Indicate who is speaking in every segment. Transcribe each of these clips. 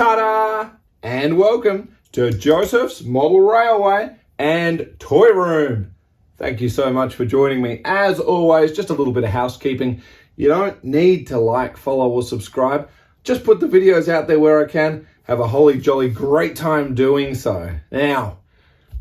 Speaker 1: Ta-da! And welcome to Josef's Model Railway and Toy Room. Thank you so much for joining me. As always, just a little bit of housekeeping. You don't need to like, follow, or subscribe. Just put the videos out there where I can. Have a holly jolly great time doing so. Now,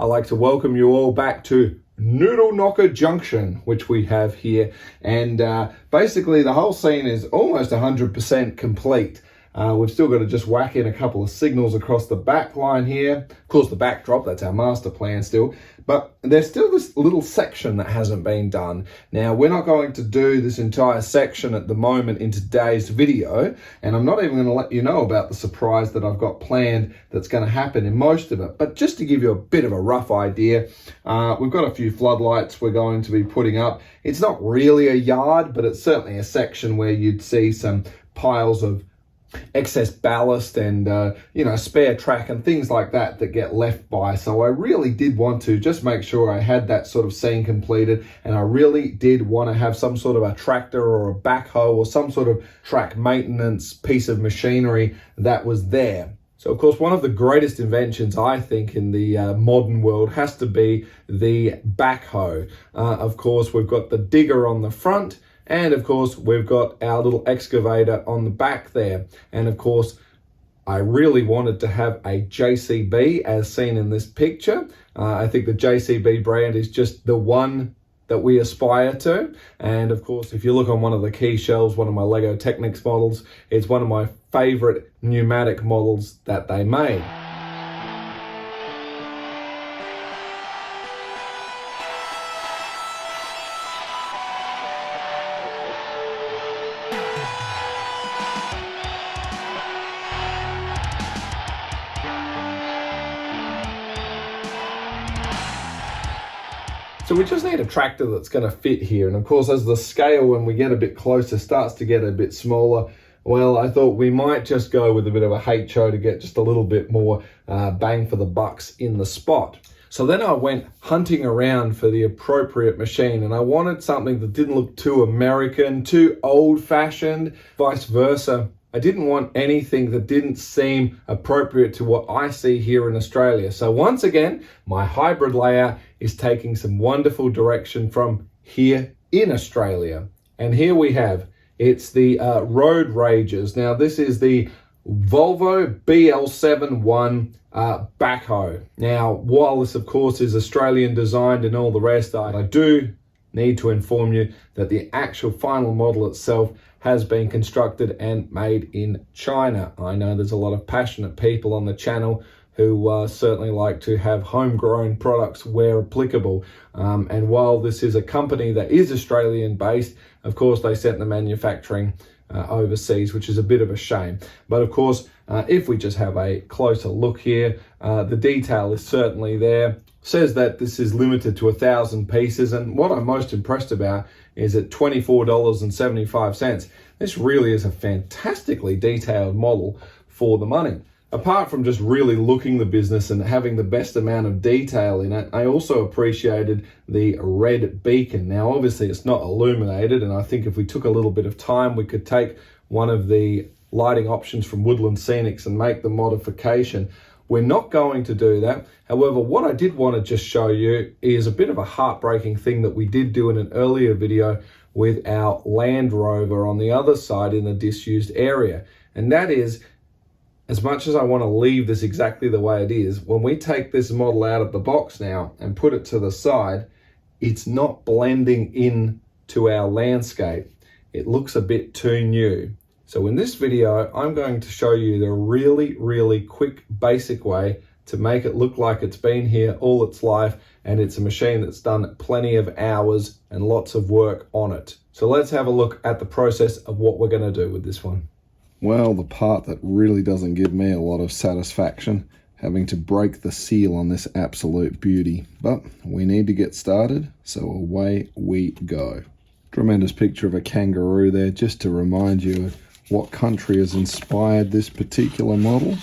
Speaker 1: I'd like to welcome you all back to Noodle Knocker Junction, which we have here. And basically the whole scene is almost 100% complete. We've still got to just whack in a couple of signals across the back line here. Of course, the backdrop, that's our master plan still. But there's still this little section that hasn't been done. Now, we're not going to do this entire section at the moment in today's video. And I'm not even going to let you know about the surprise that I've got planned that's going to happen in most of it. But just to give you a bit of a rough idea, we've got a few floodlights we're going to be putting up. It's not really a yard, but it's certainly a section where you'd see some piles of excess ballast and spare track and things like that that get left by. So I really did want to just make sure I had that sort of scene completed, and I really did want to have some sort of a tractor or a backhoe or some sort of track maintenance piece of machinery that was there. So, of course, one of the greatest inventions, I think, in the modern world has to be the backhoe. Of course, we've got the digger on the front, and of course, we've got our little excavator on the back there. And of course, I really wanted to have a JCB as seen in this picture. I think the JCB brand is just the one that we aspire to. And of course, if you look on one of the key shelves, one of my Lego Technics models, it's one of my favorite pneumatic models that they made. So we just need a tractor that's going to fit here. And of course, as the scale, when we get a bit closer, starts to get a bit smaller, well, I thought we might just go with a bit of a HO to get just a little bit more bang for the bucks in the spot. So then I went hunting around for the appropriate machine, and I wanted something that didn't look too American, too old-fashioned, vice versa. I didn't want anything that didn't seem appropriate to what I see here in Australia. So once again, my hybrid layout is taking some wonderful direction from here in Australia. And here we have, it's the Road Ragers. Now this is the VOLVO BL71 Backhoe. Now, while this of course is Australian designed and all the rest, I do need to inform you that the actual final model itself has been constructed and made in China. I know there's a lot of passionate people on the channel who certainly like to have homegrown products where applicable. And while this is a company that is Australian based, of course they sent the manufacturing overseas, which is a bit of a shame. But of course, if we just have a closer look here, the detail is certainly there. Says that this is limited to 1,000 pieces, and what I'm most impressed about is at $24.75. This really is a fantastically detailed model for the money. Apart from just really looking the business and having the best amount of detail in it, I also appreciated the red beacon. Now, obviously it's not illuminated, and I think if we took a little bit of time, we could take one of the lighting options from Woodland Scenics and make the modification. We're not going to do that. However, what I did want to just show you is a bit of a heartbreaking thing that we did do in an earlier video with our Land Rover on the other side in the disused area. And that is, as much as I want to leave this exactly the way it is, when we take this model out of the box now and put it to the side, it's not blending in to our landscape. It looks a bit too new. So in this video, I'm going to show you the really quick, basic way to make it look like it's been here all its life, and it's a machine that's done plenty of hours and lots of work on it. So let's have a look at the process of what we're going to do with this one. Well, the part that really doesn't give me a lot of satisfaction, having to break the seal on this absolute beauty. But we need to get started, so away we go. Tremendous picture of a kangaroo there, just to remind you of what country has inspired this particular model.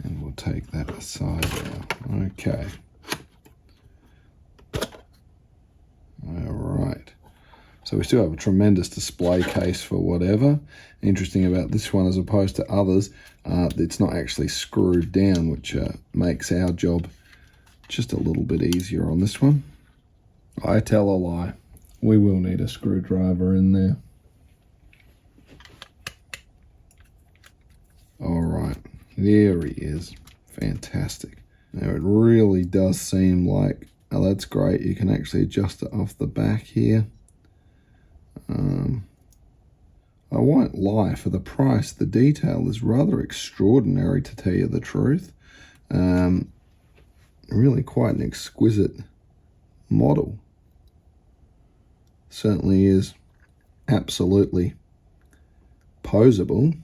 Speaker 1: And we'll take that aside now. Okay. All right. So we still have a tremendous display case for whatever. Interesting about this one as opposed to others, it's not actually screwed down, which makes our job just a little bit easier on this one. I tell a lie. We will need a screwdriver in there. All right, there he is. Fantastic. Now it really does seem like, oh, that's great. You can actually adjust it off the back here. I won't lie, for the price, the detail is rather extraordinary, to tell you the truth. Really quite an exquisite model. Certainly is absolutely poseable.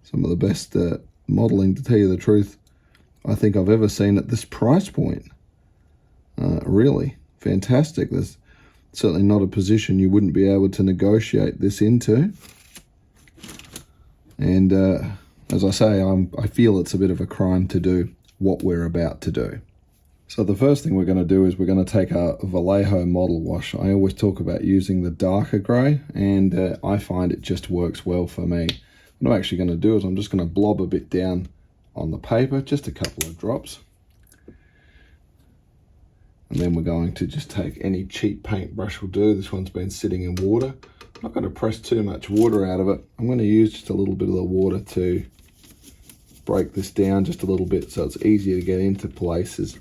Speaker 1: Some of the best modeling, to tell you the truth, I think I've ever seen at this price point. Really fantastic. There's certainly not a position you wouldn't be able to negotiate this into. And as I say, I feel it's a bit of a crime to do what we're about to do. So the first thing we're going to do is we're going to take a Vallejo model wash. I always talk about using the darker grey, and I find it just works well for me. What I'm actually going to do is I'm just going to blob a bit down on the paper, just a couple of drops. And then we're going to just take any cheap paintbrush will do. This one's been sitting in water. I'm not going to press too much water out of it. I'm going to use just a little bit of the water to break this down just a little bit so it's easier to get into places.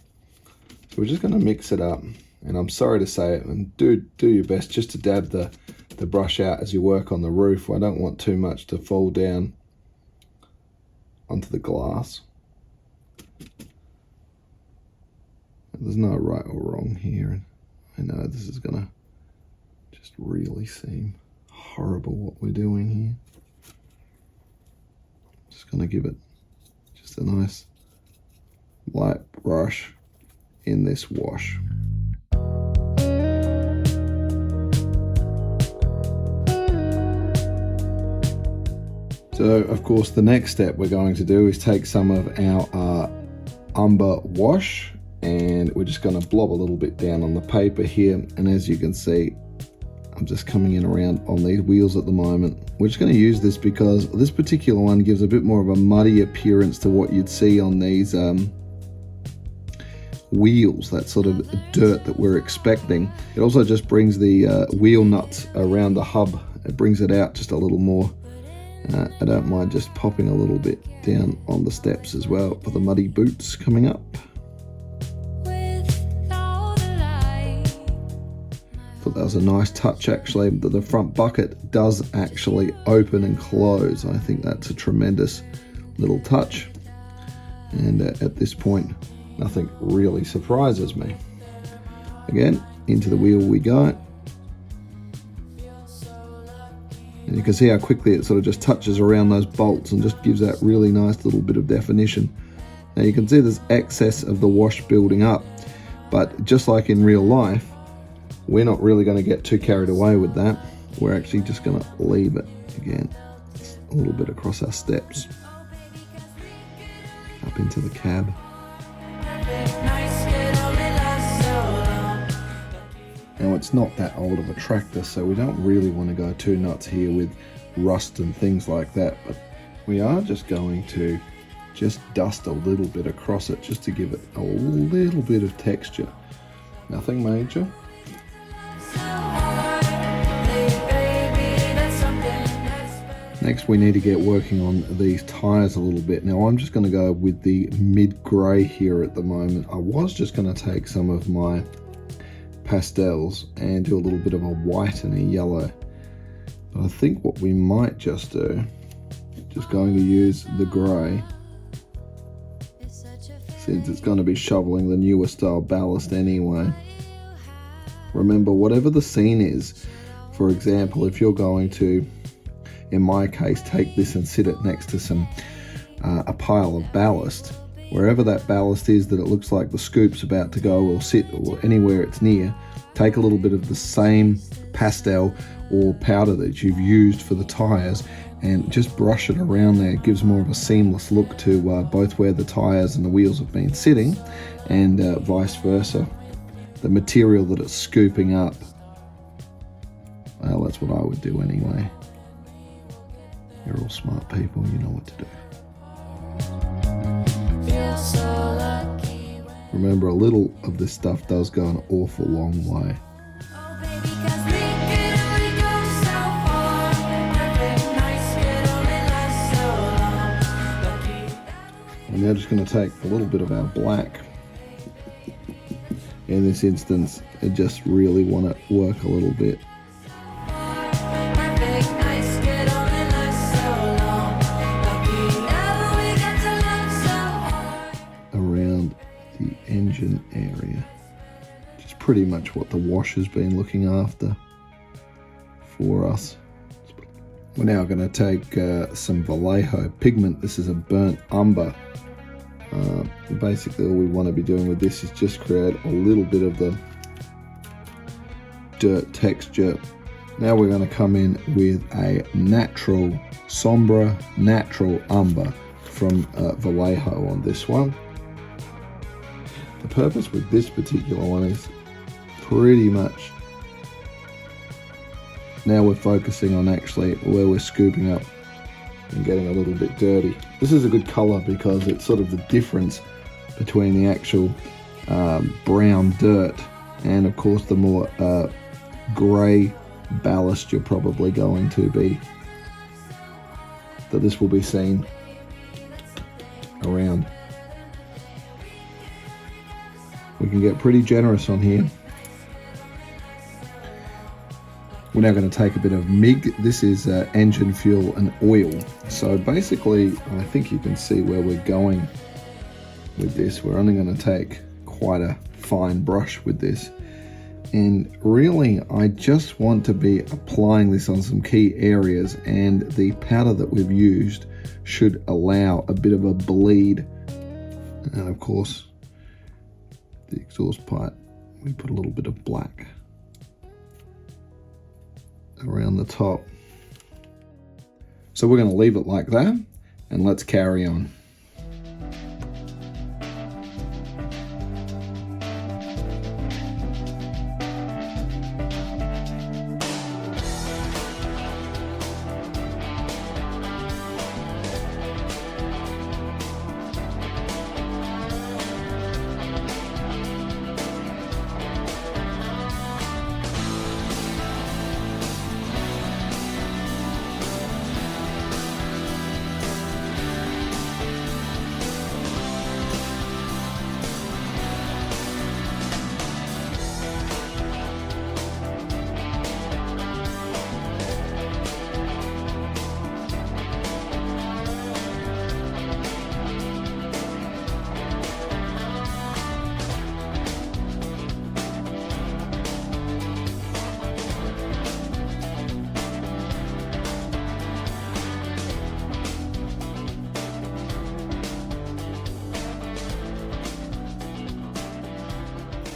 Speaker 1: So we're just going to mix it up. And I'm sorry to say it, and do your best just to dab the brush out as you work on the roof. I don't want too much to fall down onto the glass. There's no right or wrong here, and I know this is gonna just really seem horrible what we're doing here. Just gonna give it just a nice light brush in this wash. So of course the next step we're going to do is take some of our umber wash, and we're just going to blob a little bit down on the paper here. And as you can see, I'm just coming in around on these wheels at the moment. We're just going to use this because this particular one gives a bit more of a muddy appearance to what you'd see on these wheels, that sort of dirt that we're expecting. It also just brings the wheel nuts around the hub. It brings it out just a little more. I don't mind just popping a little bit down on the steps as well for the muddy boots coming up. Thought that was a nice touch actually, that the front bucket does actually open and close. I think that's a tremendous little touch, and at this point nothing really surprises me. Again, into the wheel we go, and you can see how quickly it sort of just touches around those bolts and just gives that really nice little bit of definition. Now you can see there's excess of the wash building up, but just like in real life, we're not really going to get too carried away with that. We're actually just going to leave it again a little bit across our steps up into the cab. Now it's not that old of a tractor, so we don't really want to go too nuts here with rust and things like that, but we are just going to just dust a little bit across it just to give it a little bit of texture. Nothing major. Next we need to get working on these tyres a little bit. Now I'm just going to go with the mid-grey here at the moment. I was just going to take some of my pastels and do a little bit of a white and a yellow, but I think what we might just do, just going to use the grey, since it's going to be shoveling the newer style ballast anyway. Remember, whatever the scene is, for example, if you're going to, in my case, take this and sit it next to a pile of ballast, wherever that ballast is that it looks like the scoop's about to go or sit or anywhere it's near, take a little bit of the same pastel or powder that you've used for the tyres and just brush it around there. It gives more of a seamless look to both where the tyres and the wheels have been sitting, and vice versa. the material that it's scooping up. Well, that's what I would do anyway. You're all smart people, you know what to do. Remember, a little of this stuff does go an awful long way. I'm now just going to take a little bit of our black. In this instance, I just really want to work a little bit around the engine area, which is pretty much what the wash has been looking after for us. We're now going to take some Vallejo pigment. This is a burnt umber. Basically all we want to be doing with this is just create a little bit of the dirt texture. Now we're going to come in with a natural sombra, natural umber from Vallejo on this one. The purpose with this particular one is pretty much, now we're focusing on actually where we're scooping up and getting a little bit dirty. This is a good color because it's sort of the difference between the actual brown dirt and of course the more gray ballast you're probably going to be, that this will be seen around. We can get pretty generous on here. We're now going to take a bit of MIG. This is engine fuel and oil. So basically, I think you can see where we're going with this. We're only going to take quite a fine brush with this. And really, I just want to be applying this on some key areas, and the powder that we've used should allow a bit of a bleed. And of course, the exhaust pipe, we put a little bit of black around the top. So we're going to leave it like that, and let's carry on.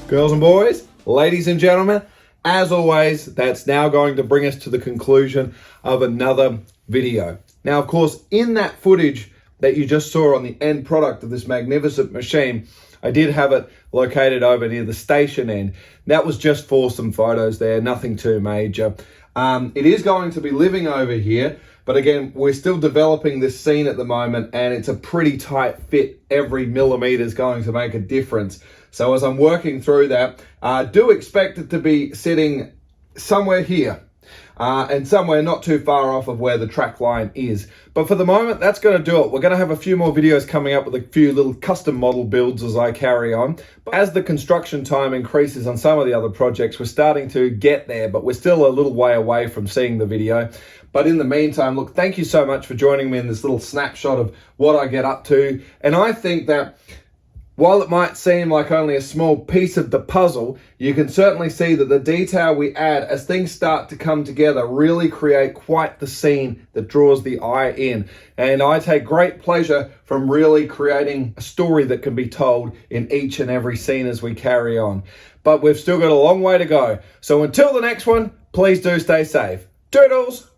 Speaker 1: Girls and boys, ladies and gentlemen, as always, that's now going to bring us to the conclusion of another video. Now, of course, in that footage that you just saw on the end product of this magnificent machine, I did have it located over near the station end. That was just for some photos there, nothing too major. It is going to be living over here, but again, we're still developing this scene at the moment, and it's a pretty tight fit. Every millimeter is going to make a difference. So as I'm working through that, do expect it to be sitting somewhere here and somewhere not too far off of where the track line is. But for the moment, that's going to do it. We're going to have a few more videos coming up with a few little custom model builds as I carry on. But as the construction time increases on some of the other projects, we're starting to get there, but we're still a little way away from seeing the video. But in the meantime, look, thank you so much for joining me in this little snapshot of what I get up to. And I think that while it might seem like only a small piece of the puzzle, you can certainly see that the detail we add as things start to come together really create quite the scene that draws the eye in. And I take great pleasure from really creating a story that can be told in each and every scene as we carry on. But we've still got a long way to go. So until the next one, please do stay safe. Toodles!